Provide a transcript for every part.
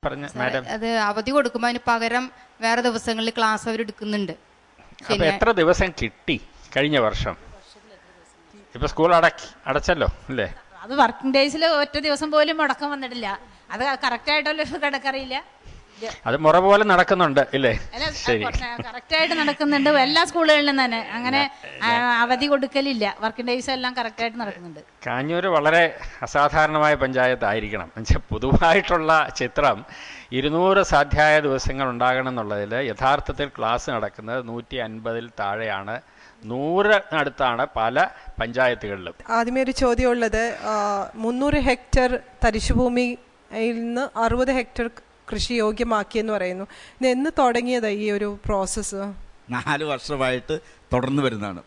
അത് അവധി കൊടുക്കുമ്പോൾ അതിന് പകരം വേറെ ദിവസങ്ങളിൽ ക്ലാസ് അവർ എടുക്കുന്നുണ്ട്. എത്ര ദിവസം കിട്ടി കഴിഞ്ഞ വർഷം? ഇപ്പൊ സ്കൂൾ അടച്ചല്ലോ അല്ലേ? അത് വർക്കിംഗ് ഡേയ്സിൽ ഒറ്റ ദിവസം പോലും മുടക്കം വന്നിട്ടില്ല. അത് കറക്റ്റ് ആയിട്ടല്ലോ കിടക്കറിയില്ല. അത് മുറ പോലെ നടക്കുന്നുണ്ട് ഇല്ലേ? കറക്റ്റ് ആയിട്ട് നടക്കുന്നുണ്ട് എല്ലാ സ്കൂളുകളിലും തന്നെ. അങ്ങനെ അവധി കൊടുക്കലില്ല. വർക്കിംഗ് ഡേയ്സ് എല്ലാം കറക്റ്റ് ആയിട്ട് നടക്കുന്നുണ്ട്. കാഞ്ഞൂര് വളരെ അസാധാരണമായ പഞ്ചായത്തായിരിക്കണം. പൊതുവായിട്ടുള്ള ചിത്രം 200 സാധ്യായ ദിവസങ്ങൾ ഉണ്ടാകണം എന്നുള്ളതിൽ യഥാർത്ഥത്തിൽ ക്ലാസ് നടക്കുന്നത് 150-ൽ താഴെയാണ്. 100-അടുത്താണ് പല പഞ്ചായത്തുകളിലും. ആദ്യമേ ഒരു ചോദ്യമുള്ളത്, 300 ഹെക്ടർ തരിശുഭൂമിയിൽ നിന്ന് 60 ഹെക്ടർ കൃഷി യോഗ്യമാക്കിയെന്ന് പറയുന്നു. ഇത് എന്ന് തുടങ്ങിയതാ ഈ ഒരു പ്രോസസ്സ്? 4 വർഷമായിട്ട് തുടർന്ന് വരുന്നതാണ്.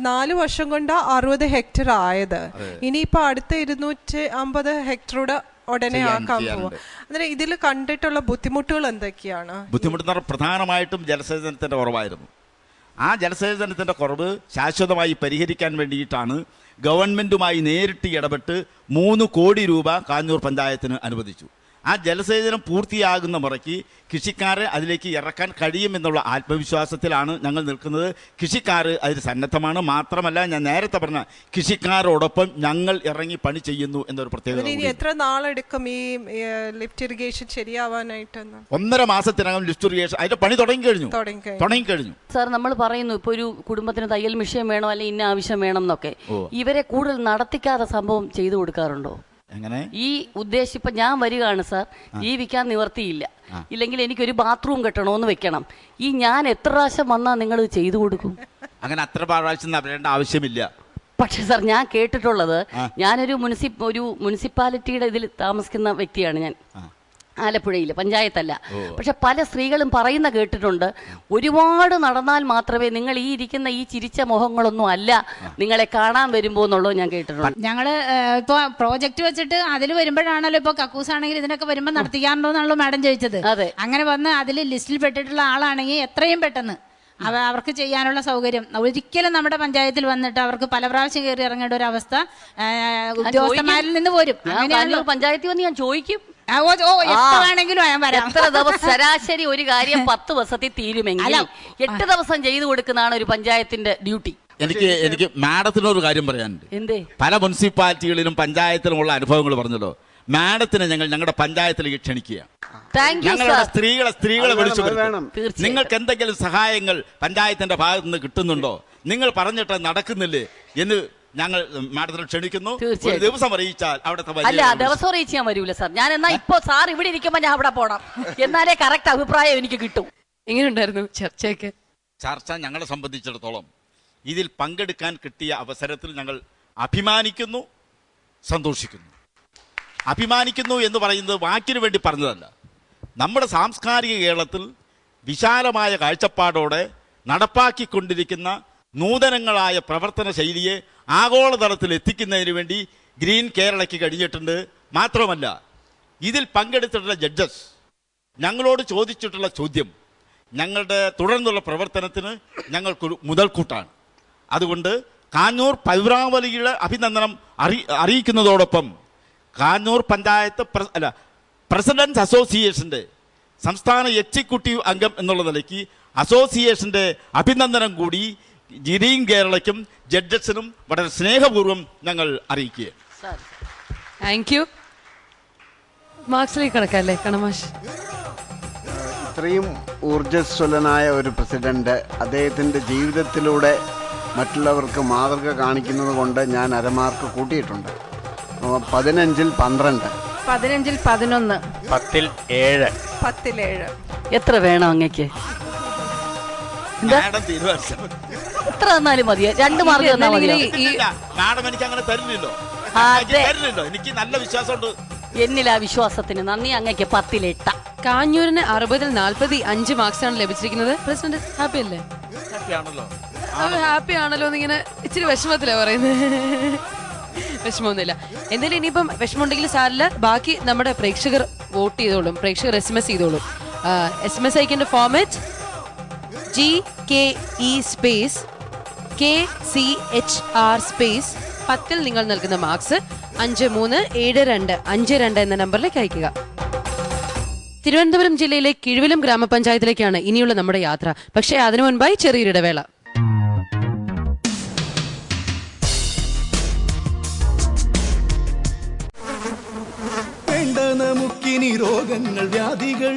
4 വർഷം കൊണ്ട് 60 ഹെക്ടർ ആയത്. ഇനിയിപ്പോ അടുത്ത 250 ഹെക്ടറൂടെ ഉടനെ ആക്കാൻ പോവാ. അന്നേരം ഇതിൽ കണ്ടിട്ടുള്ള ബുദ്ധിമുട്ടുകൾ എന്തൊക്കെയാണ്? ബുദ്ധിമുട്ട് പ്രധാനമായിട്ടും ജലസേചനത്തിന്റെ കുറവായിരുന്നു. ആ ജലസേചനത്തിന്റെ കുറവ് ശാശ്വതമായി പരിഹരിക്കാൻ വേണ്ടിയിട്ടാണ് ഗവൺമെന്റുമായി നേരിട്ട് ഇടപെട്ട് 3 കോടി രൂപ കാഞ്ഞൂർ പഞ്ചായത്തിന് അനുവദിച്ചു. ആ ജലസേചനം പൂർത്തിയാകുന്ന മുറയ്ക്ക് കൃഷിക്കാരെ അതിലേക്ക് ഇറക്കാൻ കഴിയുമെന്നുള്ള ആത്മവിശ്വാസത്തിലാണ് ഞങ്ങൾ നിൽക്കുന്നത്. കൃഷിക്കാർ അതിൽ സന്നദ്ധമാണ്. മാത്രമല്ല, ഞാൻ നേരത്തെ പറഞ്ഞ കൃഷിക്കാരോടൊപ്പം ഞങ്ങൾ ഇറങ്ങി പണി ചെയ്യുന്നു എന്നൊരു പ്രത്യേകത. എത്ര നാളെടുക്കും ഈ ലിഫ്റ്റ് ഇറിഗേഷൻ ശരിയാവാനായിട്ട്? 1.5 മാസത്തിനകം ലിഫ്റ്റ് ഇറിഗേഷൻ അതിന്റെ പണി തുടങ്ങിക്കഴിഞ്ഞു. സാർ, നമ്മൾ പറയുന്നു ഇപ്പൊ ഒരു കുടുംബത്തിന് തയ്യൽ മെഷീൻ വേണോ അല്ലെ ഇന്ന ആവശ്യം വേണം എന്നൊക്കെ. ഇവരെ കൂടുതൽ നടത്തിക്കാതെ സംഭവം ചെയ്തു കൊടുക്കാറുണ്ടോ? ഈ ഉദ്ദേശം ഇപ്പൊ ഞാൻ വരികയാണ് സാർ, ജീവിക്കാൻ നിവർത്തിയില്ല, ഇല്ലെങ്കിൽ എനിക്കൊരു ബാത്റൂം കെട്ടണമെന്ന് വെക്കണം. ഞാൻ എത്ര പ്രാവശ്യം വന്നാൽ നിങ്ങൾ ചെയ്തു കൊടുക്കും? അങ്ങനെ അത്ര പ്രാവശ്യം വരേണ്ട ആവശ്യമില്ല. പക്ഷെ സാർ, ഞാൻ കേട്ടിട്ടുള്ളത്, ഞാനൊരു മുനിസിപ്പാലിറ്റിയുടെ ഇതിൽ താമസിക്കുന്ന വ്യക്തിയാണ് ഞാൻ, ആലപ്പുഴയിൽ, പഞ്ചായത്തല്ല. പക്ഷെ പല സ്ത്രീകളും പറയുന്ന കേട്ടിട്ടുണ്ട്, ഒരുപാട് നടന്നാൽ മാത്രമേ നിങ്ങൾ ഈ ഇരിക്കുന്ന ഈ ചിരിച്ച മുഖങ്ങളൊന്നും അല്ല നിങ്ങളെ കാണാൻ വരുമ്പോ എന്നുള്ളത് ഞാൻ കേട്ടിട്ടുണ്ട്. ഞങ്ങള് ഇപ്പൊ പ്രോജക്റ്റ് വെച്ചിട്ട് അതിൽ വരുമ്പോഴാണല്ലോ ഇപ്പൊ കക്കൂസാണെങ്കിൽ ഇതിനൊക്കെ വരുമ്പോൾ നടത്തിക്കാറുണ്ടോ എന്നാണല്ലോ മാഡം ചോദിച്ചത്. അങ്ങനെ വന്ന് അതിൽ ലിസ്റ്റിൽ പെട്ടിട്ടുള്ള ആളാണെങ്കിൽ എത്രയും പെട്ടെന്ന് അവർക്ക് ചെയ്യാനുള്ള സൗകര്യം. ഒരിക്കലും നമ്മുടെ പഞ്ചായത്തിൽ വന്നിട്ട് അവർക്ക് പല പ്രാവശ്യം കയറി ഇറങ്ങേണ്ട ഒരു അവസ്ഥ ഉദ്യോഗസ്ഥന്മാരിൽ നിന്ന് പോരും. പഞ്ചായത്തിൽ വന്ന് ഞാൻ ചോദിക്കും, ശരാശരി ഒരു കാര്യം 10 ദിവസത്തിൽ തീരുമെങ്കിൽ 8 ദിവസം ചെയ്തു കൊടുക്കുന്നതാണ് ഒരു പഞ്ചായത്തിന്റെ ഡ്യൂട്ടി. എനിക്ക് മാഡത്തിനൊരു കാര്യം പറയാനുണ്ട്. എന്തേ? പല മുനിസിപ്പാലിറ്റികളിലും പഞ്ചായത്തിലുമുള്ള അനുഭവങ്ങൾ പറഞ്ഞല്ലോ. മാഡത്തിനെ ഞങ്ങളുടെ പഞ്ചായത്തിലേക്ക് ക്ഷണിക്കുക. ഞങ്ങളുടെ സ്ത്രീകളെ വിളിച്ചു. നിങ്ങൾക്ക് എന്തെങ്കിലും സഹായങ്ങൾ പഞ്ചായത്തിന്റെ ഭാഗത്ത് നിന്ന് കിട്ടുന്നുണ്ടോ, നിങ്ങൾ പറഞ്ഞിട്ട് നടക്കുന്നില്ലേ എന്ന് ഞങ്ങൾ മാഡത്തിനെ ക്ഷണിക്കുന്നു. ഒരു ദിവസം അറിയിച്ചാൽ അവിടുത്തെ ദിവസം അറിയിച്ച് ഞാൻ വരൂല സാർ. ഞാൻ എന്നാ ഇപ്പൊ സാർ ഇവിടെ ഇരിക്കുമ്പോ ഞാൻ അവിടെ പോണം, എന്നാലേ കറക്റ്റ് അഭിപ്രായം എനിക്ക് കിട്ടും. എങ്ങനെയുണ്ടായിരുന്നു ചർച്ചയൊക്കെ? ചർച്ച ഞങ്ങളെ സംബന്ധിച്ചിടത്തോളം ഇതിൽ പങ്കെടുക്കാൻ കിട്ടിയ അവസരത്തിൽ ഞങ്ങൾ അഭിമാനിക്കുന്നു, സന്തോഷിക്കുന്നു. അഭിമാനിക്കുന്നു എന്ന് പറയുന്നത് വാക്കിനു വേണ്ടി പറഞ്ഞതല്ല. നമ്മുടെ സാംസ്കാരിക കേരളത്തിൽ വിശാലമായ കാഴ്ചപ്പാടോടെ നടപ്പാക്കിക്കൊണ്ടിരിക്കുന്ന നൂതനങ്ങളായ പ്രവർത്തന ശൈലിയെ ആഗോളതലത്തിൽ എത്തിക്കുന്നതിന് വേണ്ടി ഗ്രീൻ കേരളയ്ക്ക് കഴിഞ്ഞിട്ടുണ്ട്. മാത്രമല്ല, ഇതിൽ പങ്കെടുത്തിട്ടുള്ള ജഡ്ജസ് ഞങ്ങളോട് ചോദിച്ചിട്ടുള്ള ചോദ്യം ഞങ്ങളുടെ തുടർന്നുള്ള പ്രവർത്തനത്തിന് ഞങ്ങൾക്കൊരു മുതൽക്കൂട്ടാണ്. അതുകൊണ്ട് കാഞ്ഞൂർ പൗരാവലിയുടെ അഭിനന്ദനം അറിയിക്കുന്നതോടൊപ്പം കാഞ്ഞൂർ പഞ്ചായത്ത് പ്രസിഡൻസ് അസോസിയേഷൻ്റെ സംസ്ഥാന എക്സിക്യൂട്ടീവ് അംഗം എന്നുള്ള നിലയ്ക്ക് അസോസിയേഷൻ്റെ അഭിനന്ദനം കൂടി ഗ്രീൻ കേരളയ്ക്കും ജഡ്ജസിനും വളരെ സ്നേഹപൂർവ്വം ഞങ്ങൾ അറിയിക്കുക. Thank you. മാർക്സിലേക്ക് കടക്കാല്ലേ കണമാഷ്? ഇത്രയും ഊർജ്ജസ്വലനായ ഒരു പ്രസിഡന്റ് അദ്ദേഹത്തിൻ്റെ ജീവിതത്തിലൂടെ മറ്റുള്ളവർക്ക് മാതൃക കാണിക്കുന്നത് കൊണ്ട് ഞാൻ അരമാർക്ക് കൂട്ടിയിട്ടുണ്ട്. 15-ൽ 12, 15-ൽ 11, 10-ൽ 7. 10-ൽ 7. എത്ര വേണം അങ്ങക്ക്? എത്ര തന്നാലും മതിയോ? 2 മാർക്ക് തന്നാൽ മതിയോ? മാഡം എനിക്ക് അങ്ങനെ തരില്ലല്ലോ. എനിക്ക് നല്ല വിശ്വാസമുണ്ട്. എന്നിലാ വിശ്വാസത്തിന് നന്ദി. അങ്ങക്ക് 10-ൽ 8. കാഞ്ഞൂരിന് 60-ൽ 45 മാർക്സാണ് ലഭിച്ചിരിക്കുന്നത്. പ്രസിഡന്റ് ഹാപ്പി അല്ലേ? ഹാപ്പി ആണല്ലോ എന്നിങ്ങനെ ഇച്ചിരി വിഷമത്തിലാ പറയുന്നത്. വിഷമമൊന്നുമില്ല. എന്തായാലും ഇനിയിപ്പം വിഷമമുണ്ടെങ്കിൽ സാറില്ല, ബാക്കി നമ്മുടെ പ്രേക്ഷകർ വോട്ട് ചെയ്തോളും, പ്രേക്ഷകർ SMS ചെയ്തോളും. SMS അയക്കേണ്ട format GKE space KCHR space 10-ൽ നിങ്ങൾ നൽകുന്ന മാർക്സ് 537252 എന്ന നമ്പറിലേക്ക് അയക്കുക. തിരുവനന്തപുരം ജില്ലയിലെ കിഴുവിലം ഗ്രാമപഞ്ചായത്തിലേക്കാണ് ഇനിയുള്ള നമ്മുടെ യാത്ര. പക്ഷേ അതിനു മുൻപായി ചെറിയൊരിടവേള. വേണ്ട നമുക്കിനി രോഗങ്ങൾ വ്യാധികൾ,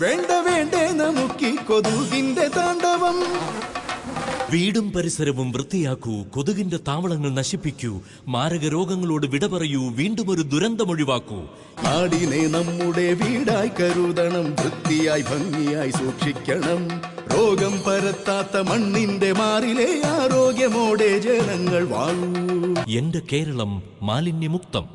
വേണ്ട വേണ്ടേ നമുക്കി കൊതുകിന്റെ താണ്ഡവം. വീടും പരിസരവും വൃത്തിയാക്കൂ, കൊതുകിന്റെ താവളങ്ങൾ നശിപ്പിക്കൂ, മാരക രോഗങ്ങളോട് വിട പറയൂ, വീണ്ടും ഒരു ദുരന്തമൊഴിവാക്കൂ. നാടിനെ നമ്മുടെ വീടായി കരുതണം, വൃത്തിയായി ഭംഗിയായി സൂക്ഷിക്കണം. രോഗം പരത്താത്ത മണ്ണിന്റെ മാറിലെ ആരോഗ്യമോടെ ജനങ്ങൾ വാഴൂ. എന്റെ കേരളം മാലിന്യമുക്തം.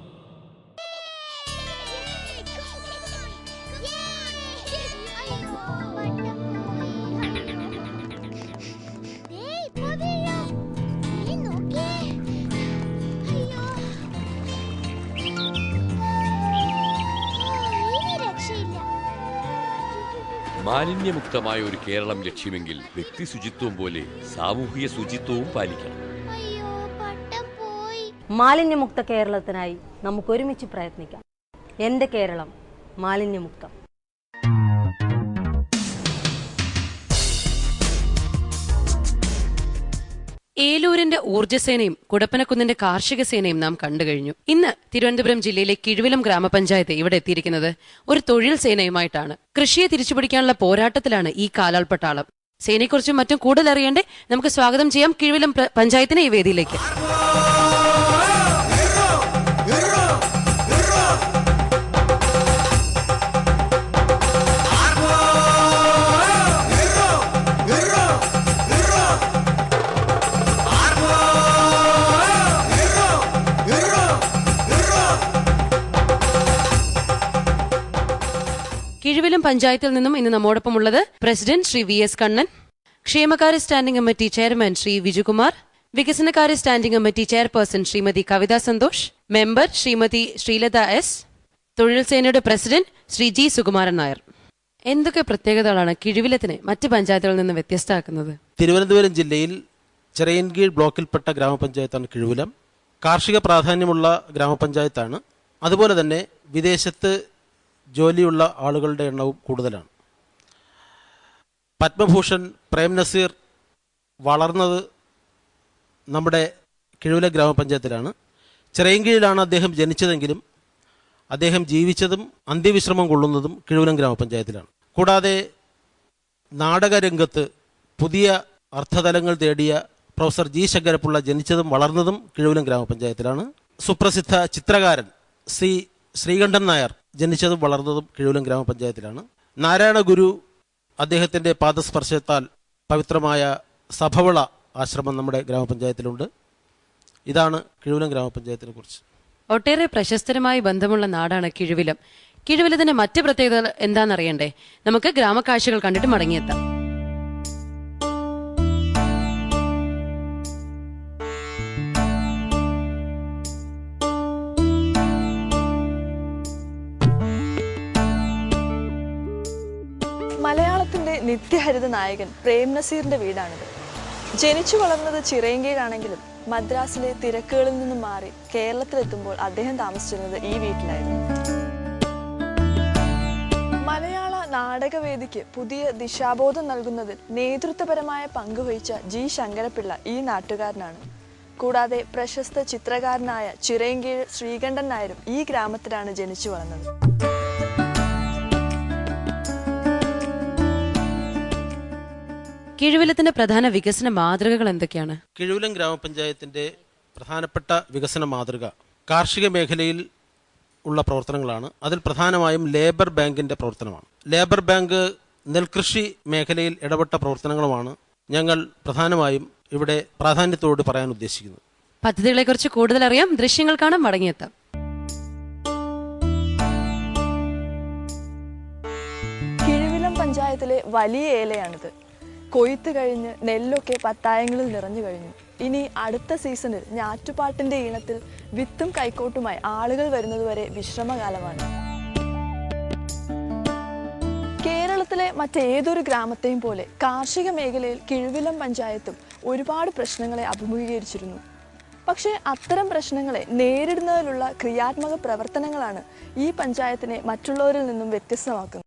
മാലിന്യമുക്തമായ ഒരു കേരളം ലക്ഷ്യമെങ്കിൽ വ്യക്തി ശുചിത്വം പോലെ സാമൂഹിക ശുചിത്വവും പാലിക്കണം. മാലിന്യമുക്ത കേരളത്തിനായി നമുക്ക് ഒരുമിച്ച് പ്രയത്നിക്കാം. എന്റെ കേരളം മാലിന്യമുക്തം. ഏലൂരിന്റെ ഊർജ്ജസേനയും കുടപ്പനക്കുന്നിന്റെ കാർഷിക സേനയും നാം കണ്ടു കഴിഞ്ഞു. ഇന്ന് തിരുവനന്തപുരം ജില്ലയിലെ കിഴുവിലം ഗ്രാമപഞ്ചായത്ത് ഇവിടെ എത്തിയിരിക്കുന്നത് ഒരു തൊഴിൽ സേനയുമായിട്ടാണ്. കൃഷിയെ തിരിച്ചുപിടിക്കാനുള്ള പോരാട്ടത്തിലാണ് ഈ കാലാൾപ്പട്ടാളം. സേനയെക്കുറിച്ചും മറ്റും കൂടുതൽ അറിയണ്ടേ? നമുക്ക് സ്വാഗതം ചെയ്യാം കിഴുവിലം പഞ്ചായത്തിനെ ഈ വേദിയിലേക്ക്. കിഴുവിലം പഞ്ചായത്തിൽ നിന്നും ഇന്ന് നമ്മോടൊപ്പം ഉള്ളത് പ്രസിഡന്റ് ശ്രീ VS കണ്ണൻ, ക്ഷേമകാര്യ standing committee chairman Shri Vijukumar, വികസനകാര്യ standing committee chairperson Shrimati Kavitha Santhosh, member Shrimati Sreelatha S, തൊഴിൽ സേനയുടെ പ്രസിഡന്റ് ശ്രീ G സുകുമാരൻ നായർ. എന്തൊക്കെ പ്രത്യേകതകളാണ് കിഴുവിലത്തിനെ മറ്റ് പഞ്ചായത്തുകളിൽ നിന്ന് വ്യത്യസ്തമാക്കുന്നത്? തിരുവനന്തപുരം ജില്ലയിൽ ചിറയൻകീഴ് ബ്ലോക്കിൽപ്പെട്ട ഗ്രാമപഞ്ചായത്താണ് കിഴുവിലം. കാർഷിക പ്രാധാന്യമുള്ള ഗ്രാമപഞ്ചായത്താണ്. അതുപോലെ തന്നെ വിദേശത്ത് ജോലിയുള്ള ആളുകളുടെ എണ്ണവും കൂടുതലാണ്. പത്മഭൂഷൺ പ്രേം നസീർ വളർന്നത് നമ്മുടെ കിഴുവിലം ഗ്രാമപഞ്ചായത്തിലാണ്. ചിറയൻകീഴിലാണ് അദ്ദേഹം ജനിച്ചതെങ്കിലും അദ്ദേഹം ജീവിച്ചതും അന്ത്യവിശ്രമം കൊള്ളുന്നതും കിഴുവിലം ഗ്രാമപഞ്ചായത്തിലാണ്. കൂടാതെ നാടകരംഗത്ത് പുതിയ അർത്ഥതലങ്ങൾ തേടിയ പ്രൊഫസർ G ശങ്കരപ്പിള്ള ജനിച്ചതും വളർന്നതും കിഴുവിലം ഗ്രാമപഞ്ചായത്തിലാണ്. സുപ്രസിദ്ധ ചിത്രകാരൻ ശ്രീകണ്ഠൻ നായർ ജനിച്ചതും വളർന്നതും കിഴുവിലം ഗ്രാമപഞ്ചായത്തിലാണ്. നാരായണ ഗുരു അദ്ദേഹത്തിൻ്റെ പാദസ്പർശത്താൽ പവിത്രമായ സഭവള ആശ്രമം നമ്മുടെ ഗ്രാമപഞ്ചായത്തിലുണ്ട്. ഇതാണ് കിഴുവിലം ഗ്രാമപഞ്ചായത്തിനെ കുറിച്ച്. ഒട്ടേറെ പ്രശസ്തരുമായി ബന്ധമുള്ള നാടാണ് കിഴുവിലം. കിഴുവിലത്തിന്റെ മറ്റ് പ്രത്യേകതകൾ എന്താണെന്നറിയണ്ടേ? നമുക്ക് ഗ്രാമക്കാഴ്ചകൾ കണ്ടിട്ട് മടങ്ങിയെത്താം. മലയാളത്തിന്റെ നിത്യഹരിത നായകൻ പ്രേം നസീറിന്റെ വീടാണിത്. ജനിച്ചു വളർന്നത് ചിറയൻകീഴാണെങ്കിലും മദ്രാസിലെ തിരക്കുകളിൽ നിന്നും മാറി കേരളത്തിലെത്തുമ്പോൾ അദ്ദേഹം താമസിച്ചിരുന്നത് ഈ വീട്ടിലായിരുന്നു. മലയാള നാടകവേദിക്ക് പുതിയ ദിശാബോധം നൽകുന്നതിൽ നേതൃത്വപരമായ പങ്കുവഹിച്ച G ശങ്കരപ്പിള്ള ഈ നാട്ടുകാരനാണ്. കൂടാതെ പ്രശസ്ത ചിത്രകാരനായ ചിറയൻകീഴ് ശ്രീകണ്ഠൻ നായരും ഈ ഗ്രാമത്തിലാണ് ജനിച്ചു വളർന്നത്. കിഴുവിലത്തിന്റെ പ്രധാന വികസന മാതൃകകൾ എന്തൊക്കെയാണ്? കിഴുവിലം ഗ്രാമപഞ്ചായത്തിന്റെ പ്രധാനപ്പെട്ട വികസന മാതൃക കാർഷിക മേഖലയിൽ ഉള്ള പ്രവർത്തനങ്ങളാണ്. അതിൽ പ്രധാനമായും ലേബർ ബാങ്കിന്റെ പ്രവർത്തനമാണ്. ലേബർ ബാങ്ക് നെൽകൃഷി മേഖലയിൽ ഇടപെട്ട പ്രവർത്തനങ്ങളുമാണ് ഞങ്ങൾ പ്രധാനമായും ഇവിടെ പ്രാധാന്യത്തോട് പറയാൻ ഉദ്ദേശിക്കുന്നത്. പദ്ധതികളെക്കുറിച്ച് കൂടുതൽ അറിയാം, ദൃശ്യങ്ങൾ കാണാൻ മടങ്ങിയെത്താം. കിഴുവിലം പഞ്ചായത്തിലെ വലിയ ഏലയാണിത്. കൊയ്ത്ത് കഴിഞ്ഞ് നെല്ലൊക്കെ പത്തായങ്ങളിൽ നിറഞ്ഞു കഴിഞ്ഞു. ഇനി അടുത്ത സീസണിൽ ഞാറ്റുപാട്ടിന്റെ ഈണത്തിൽ വിത്തും കൈക്കോട്ടുമായി ആളുകൾ വരുന്നതുവരെ വിശ്രമകാലമാണ്. കേരളത്തിലെ മറ്റേതൊരു ഗ്രാമത്തെയും പോലെ കാർഷിക മേഖലയിൽ കിഴുവിലം പഞ്ചായത്തും ഒരുപാട് പ്രശ്നങ്ങളെ അഭിമുഖീകരിച്ചിരുന്നു. പക്ഷേ അത്തരം പ്രശ്നങ്ങളെ നേരിടുന്നതിലുള്ള ക്രിയാത്മക പ്രവർത്തനങ്ങളാണ് ഈ പഞ്ചായത്തിനെ മറ്റുള്ളവരിൽ നിന്നും വ്യത്യസ്തമാക്കുന്നത്.